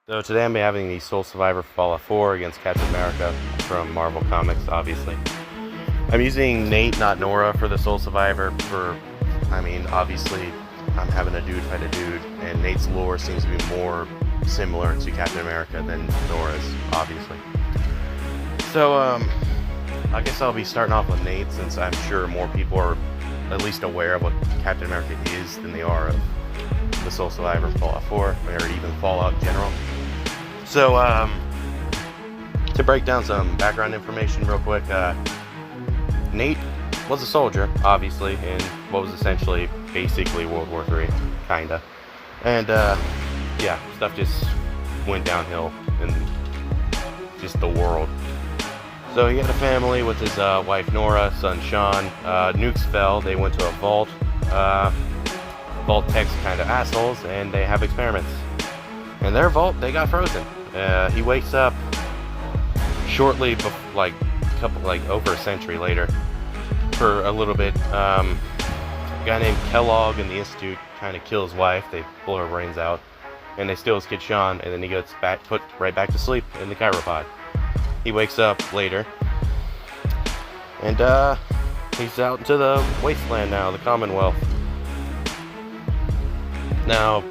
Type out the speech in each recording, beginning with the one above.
So today I'm having the Soul Survivor Fallout 4 against Captain America from Marvel Comics, obviously. I'm using Nate, not Nora, for the Soul Survivor obviously I'm having a dude fight a dude, and Nate's lore seems to be more similar to Captain America than Nora's, obviously. So, I guess I'll be starting off with Nate, since I'm sure more people are at least aware of what Captain America is than they are of the Soul Survivor Fallout 4, or even Fallout in general. So, to break down some background information real quick, Nate was a soldier, obviously, in what was essentially, basically World War III, kinda. And, yeah, stuff just went downhill in just the world. So he had a family with his wife Nora, son Sean. Nukes fell, they went to a vault. Vault techs kind of assholes, and they have experiments. In their vault, they got frozen. He wakes up shortly, over a century later, for a little bit. A guy named Kellogg in the Institute kind of kills his wife. They blow her brains out, and they steal his kid Sean, and then he gets put right back to sleep in the chiropod. He wakes up later, and he's out into the wasteland now, the Commonwealth. Now,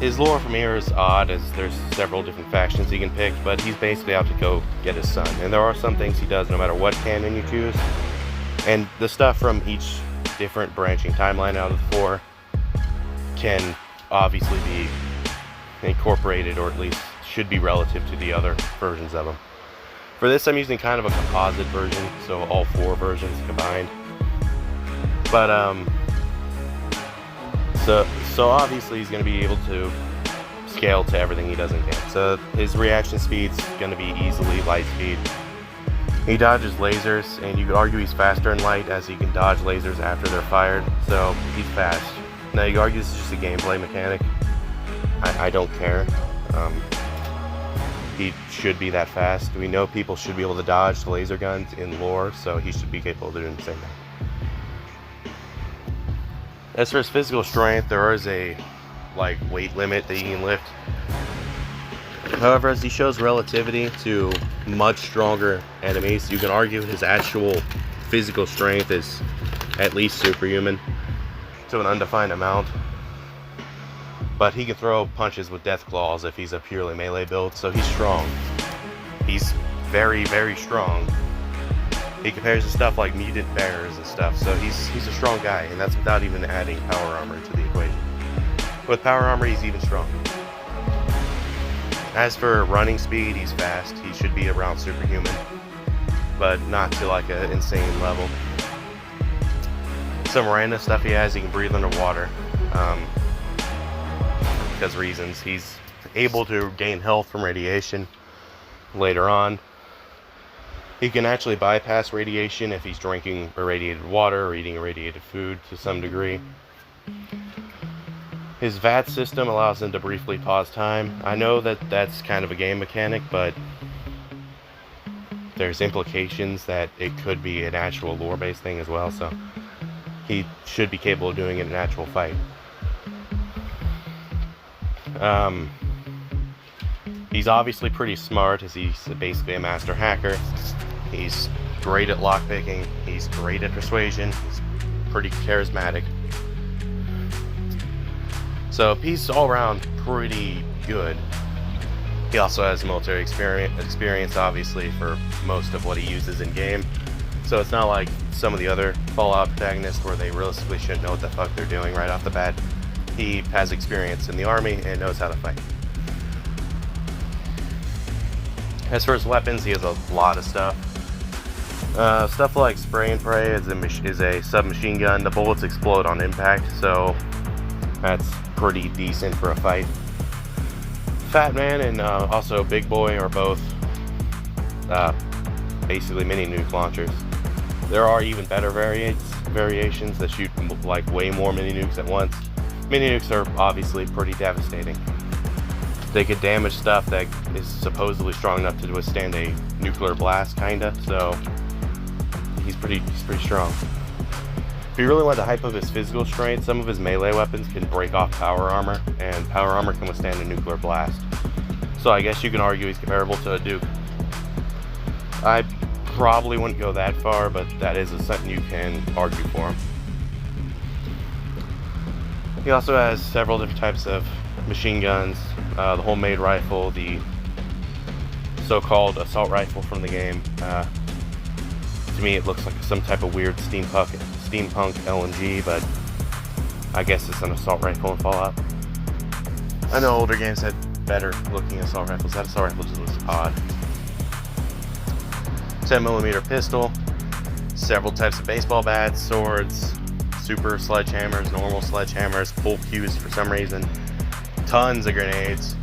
his lore from here is odd, as there's several different factions he can pick, but he's basically out to go get his son. And there are some things he does no matter what canon you choose. And the stuff from each different branching timeline out of the four can obviously be incorporated, or at least should be relative to the other versions of them. For this, I'm using kind of a composite version, so all four versions combined. But, So obviously he's going to be able to scale to everything he does in game. So his reaction speed's going to be easily light speed. He dodges lasers, and you could argue he's faster in light, as he can dodge lasers after they're fired. So he's fast. Now you could argue this is just a gameplay mechanic. I don't care. He should be that fast. We know people should be able to dodge laser guns in lore, so he should be capable of doing the same thing. As for his physical strength, there is a weight limit that he can lift. However, as he shows relativity to much stronger enemies, you can argue his actual physical strength is at least superhuman to an undefined amount. But he can throw punches with death claws if he's a purely melee build, so he's strong. He's very, very strong. He compares to stuff like mutant bears and stuff, so he's a strong guy, and that's without even adding power armor to the equation. With power armor, he's even stronger. As for running speed, he's fast. He should be around superhuman, but not to an insane level. Some random stuff he has, he can breathe underwater. Because reasons. He's able to gain health from radiation later on. He can actually bypass radiation if he's drinking irradiated water or eating irradiated food to some degree. His VAT system allows him to briefly pause time. I know that that's kind of a game mechanic, but there's implications that it could be an actual lore-based thing as well, so he should be capable of doing it in an actual fight. He's obviously pretty smart, as he's basically a master hacker. He's great at lockpicking, he's great at persuasion, he's pretty charismatic. So he's all around pretty good. He also has military experience obviously for most of what he uses in game. So it's not like some of the other Fallout protagonists where they realistically shouldn't know what the fuck they're doing right off the bat. He has experience in the army and knows how to fight. As for his weapons, he has a lot of stuff. Stuff like spray and pray is a submachine gun. The bullets explode on impact, so that's pretty decent for a fight. Fat Man and also Big Boy are both basically mini nuke launchers. There are even better variations that shoot way more mini nukes at once. Mini nukes are obviously pretty devastating. They could damage stuff that is supposedly strong enough to withstand a nuclear blast, kinda, so he's pretty strong. If you really want to hype up his physical strength, some of his melee weapons can break off power armor, and power armor can withstand a nuclear blast. So I guess you can argue he's comparable to a Duke. I probably wouldn't go that far, but that is something you can argue for him. He also has several different types of machine guns, the homemade rifle, the so-called assault rifle from the game. To me it looks like some type of weird steampunk LMG, but I guess it's an assault rifle in Fallout. I know older games had better looking assault rifles. That assault rifle just looks odd. 10mm pistol, several types of baseball bats, swords, super sledgehammers, normal sledgehammers, pull cues for some reason, tons of grenades.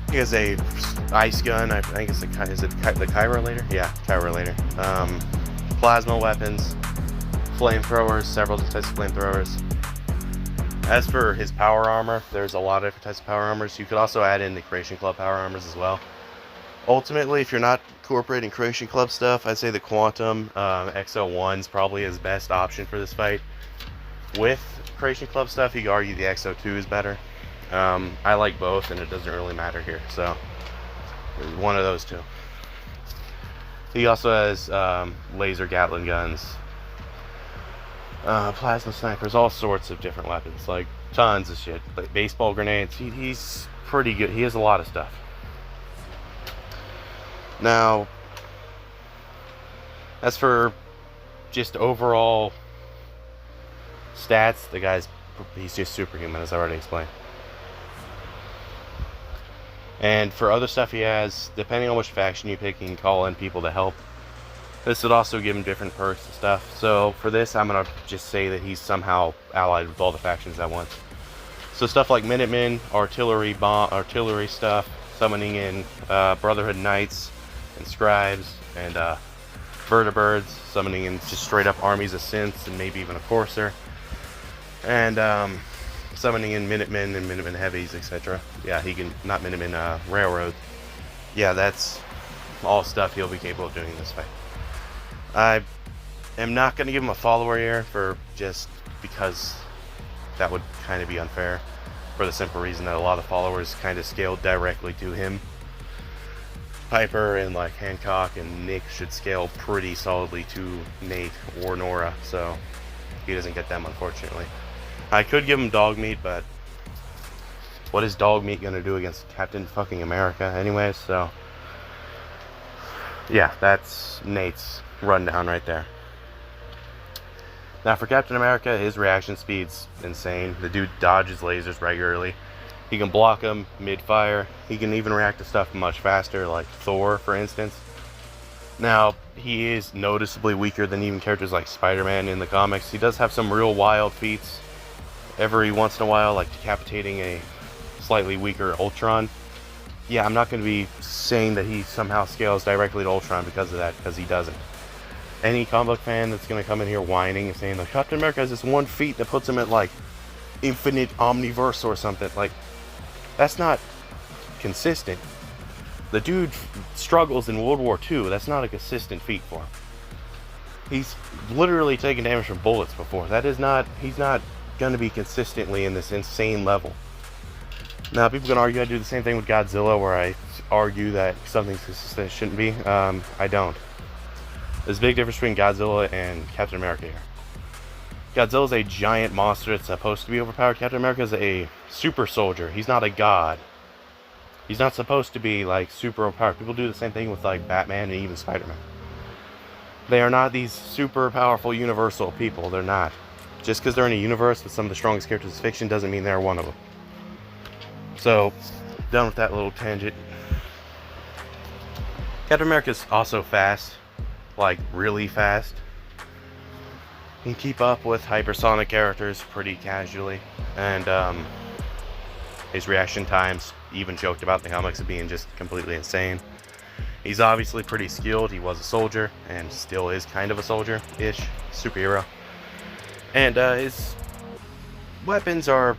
He has a ice gun. I think it's the Chirolator? Yeah, Chirolator. Plasma weapons, flamethrowers, several types of flamethrowers. As for his power armor, there's a lot of different types of power armors. You could also add in the Creation Club power armors as well. Ultimately, if you're not incorporating Creation Club stuff, I'd say the Quantum XO1 is probably his best option for this fight. With Creation Club stuff, you could argue the XO2 is better. I like both, and it doesn't really matter here. So, one of those two. He also has laser Gatling guns, plasma snipers, all sorts of different weapons, like tons of shit. Like baseball grenades. He's pretty good. He has a lot of stuff. Now, as for just overall stats, he's just superhuman, as I already explained. And for other stuff he has, depending on which faction you pick, you can call in people to help. This would also give him different perks and stuff. So for this, I'm going to just say that he's somehow allied with all the factions at once. So stuff like Minutemen, artillery stuff, summoning in Brotherhood Knights and Scribes, and Vertibirds, summoning in just straight up armies of synths and maybe even a Courser. And summoning in Minutemen and Minutemen Heavies, etc. Yeah, he can, not Minutemen, Railroads. Yeah, that's all stuff he'll be capable of doing in this fight. I am not going to give him a follower here just because that would kind of be unfair, for the simple reason that a lot of followers kind of scaled directly to him. Piper and like Hancock and Nick should scale pretty solidly to Nate or Nora, so he doesn't get them, unfortunately. I could give him Dogmeat, but what is Dogmeat gonna do against Captain fucking America anyways? So yeah, that's Nate's rundown right there. Now for Captain America, his reaction speed's insane. The dude dodges lasers regularly. He can block them mid-fire. He can even react to stuff much faster, like Thor, for instance. Now, he is noticeably weaker than even characters like Spider-Man in the comics. He does have some real wild feats every once in a while, like decapitating a slightly weaker Ultron. Yeah, I'm not going to be saying that he somehow scales directly to Ultron because of that, because he doesn't. Any comic book fan that's going to come in here whining and saying, like, Captain America has this one feat that puts him at, like, infinite omniverse or something, like, that's not consistent. The dude struggles in World War II. That's not a consistent feat for him. He's literally taken damage from bullets before. He's not going to be consistently in this insane level. Now, people can argue I do the same thing with Godzilla, where I argue that something's consistent shouldn't be. I don't. There's a big difference between Godzilla and Captain America here. Godzilla's a giant monster that's supposed to be overpowered. Captain America's a super soldier. He's not a god. He's not supposed to be, like, super overpowered. People do the same thing with, like, Batman and even Spider-Man. They are not these super powerful universal people. They're not. Just because they're in a universe with some of the strongest characters in fiction doesn't mean they're one of them. So, done with that little tangent. Captain America's also fast. Like, really fast. He can keep up with hypersonic characters pretty casually. And, his reaction times, even joked about in the comics of being just completely insane. He's obviously pretty skilled. He was a soldier, and still is kind of a soldier-ish superhero. And, his weapons are,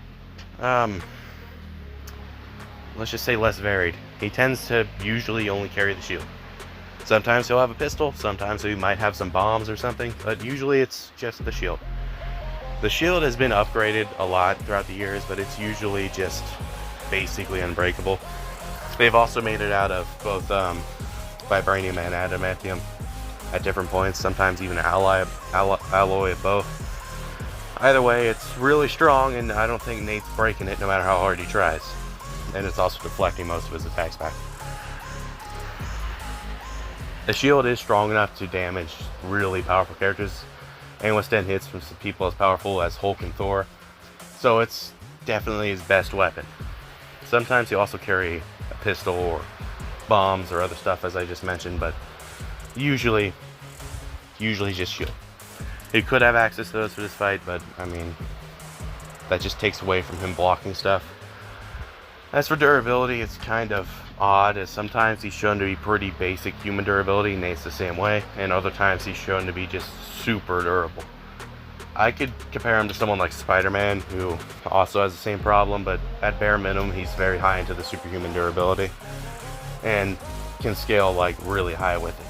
let's just say less varied. He tends to usually only carry the shield. Sometimes he'll have a pistol, sometimes he might have some bombs or something, but usually it's just the shield. The shield has been upgraded a lot throughout the years, but it's usually just basically unbreakable. They've also made it out of both vibranium and adamantium at different points, sometimes even an alloy of both. Either way, it's really strong, and I don't think Nate's breaking it no matter how hard he tries. And it's also deflecting most of his attacks back. The shield is strong enough to damage really powerful characters and withstand hits from some people as powerful as Hulk and Thor. So it's definitely his best weapon. Sometimes he'll also carry a pistol or bombs or other stuff, as I just mentioned, but usually just shield. He could have access to those for this fight, but I mean, that just takes away from him blocking stuff. As for durability, it's kind of odd, as sometimes he's shown to be pretty basic human durability, Nate's the same way, and other times he's shown to be just super durable. I could compare him to someone like Spider-Man, who also has the same problem, but at bare minimum, he's very high into the superhuman durability, and can scale like really high with it.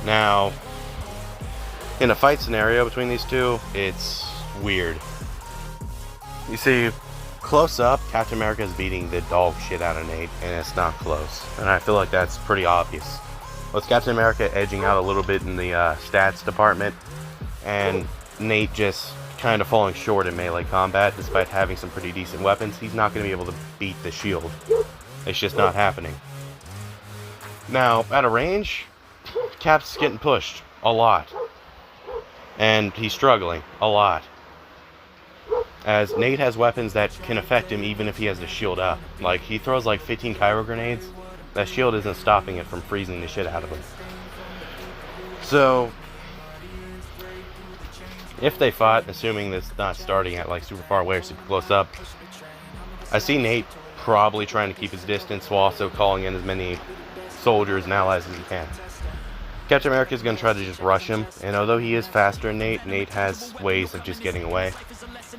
Now, in a fight scenario between these two, it's weird. You see, close up, Captain America is beating the dog shit out of Nate, and it's not close. And I feel like that's pretty obvious. With Captain America edging out a little bit in the stats department, and Nate just kind of falling short in melee combat despite having some pretty decent weapons, he's not going to be able to beat the shield. It's just not happening. Now, at a range, Cap's getting pushed a lot, and he's struggling a lot, as Nate has weapons that can affect him even if he has the shield up. Like, he throws like 15 Kyro grenades, that shield isn't stopping it from freezing the shit out of him. So if they fought, assuming that's not starting at like super far away or super close up, I see Nate probably trying to keep his distance while also calling in as many soldiers and allies as he can. Captain America is going to try to just rush him, and although he is faster than Nate has ways of just getting away.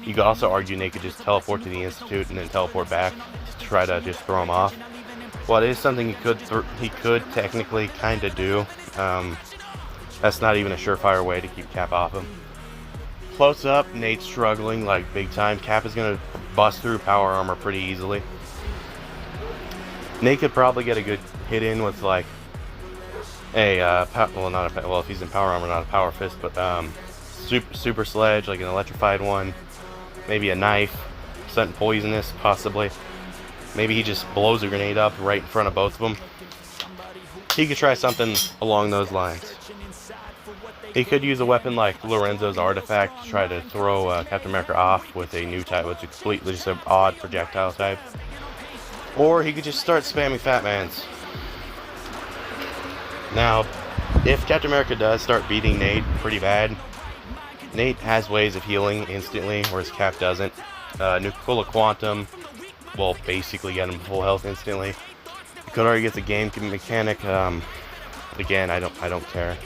You could also argue Nate could just teleport to the Institute and then teleport back to try to just throw him off. Well, it is something he could technically kind of do. That's not even a surefire way to keep Cap off him. Close up, Nate's struggling like big time. Cap is going to bust through power armor pretty easily. Nate could probably get a good hit in with like if he's in power armor, not a power fist, but super sledge, like an electrified one, maybe a knife, something poisonous, possibly. Maybe he just blows a grenade up right in front of both of them. He could try something along those lines. He could use a weapon like Lorenzo's artifact to try to throw Captain America off with a new type, which is completely just an odd projectile type. Or he could just start spamming Fat Mans. Now, if Captain America does start beating Nate pretty bad, Nate has ways of healing instantly, whereas Cap doesn't. Nuka-Cola Quantum will basically get him full health instantly. You could argue it's a game mechanic. Again, I don't care.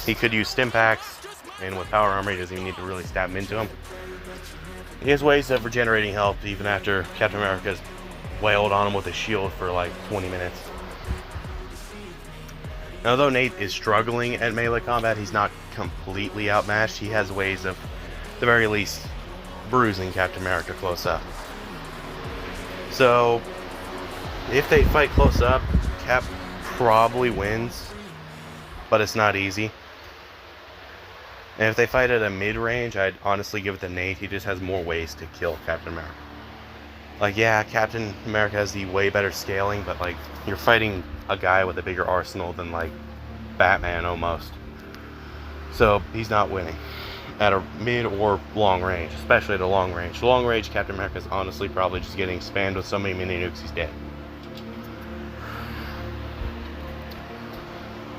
He could use stim packs, and with power armor, he doesn't even need to really stab him into him. He has ways of regenerating health even after Captain America's wailed on him with a shield for like 20 minutes. Now, although Nate is struggling at melee combat, he's not completely outmatched. He has ways of, at the very least, bruising Captain America close up. So, if they fight close up, Cap probably wins, but it's not easy. And if they fight at a mid-range, I'd honestly give it to Nate. He just has more ways to kill Captain America. Like, yeah, Captain America has the way better scaling, but like, you're fighting a guy with a bigger arsenal than like Batman almost. So he's not winning at a mid or long range, especially at a long range. Long range, Captain America is honestly probably just getting spammed with so many mini nukes he's dead.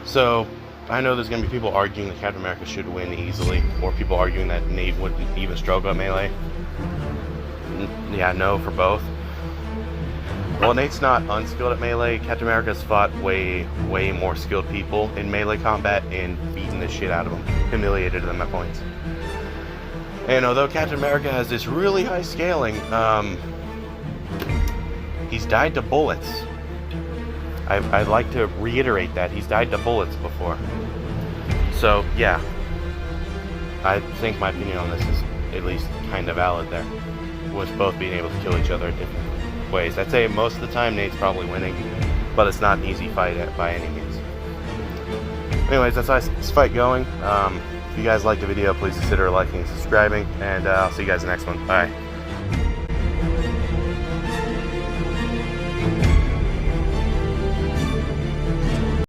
So I know there's going to be people arguing that Captain America should win easily, or people arguing that Nate wouldn't even struggle at melee. Yeah, no for both. Well, Nate's not unskilled at melee. Captain America's fought way more skilled people in melee combat and beaten the shit out of them, humiliated them at points. And although Captain America has this really high scaling, he's died to bullets. I'd like to reiterate that he's died to bullets before. So yeah, I think my opinion on this is at least kind of valid there. with both being able to kill each other in different ways. I'd say most of the time Nate's probably winning, but it's not an easy fight by any means. Anyways, that's how this fight going. If you guys liked the video, please consider liking and subscribing, and I'll see you guys in the next one. Bye.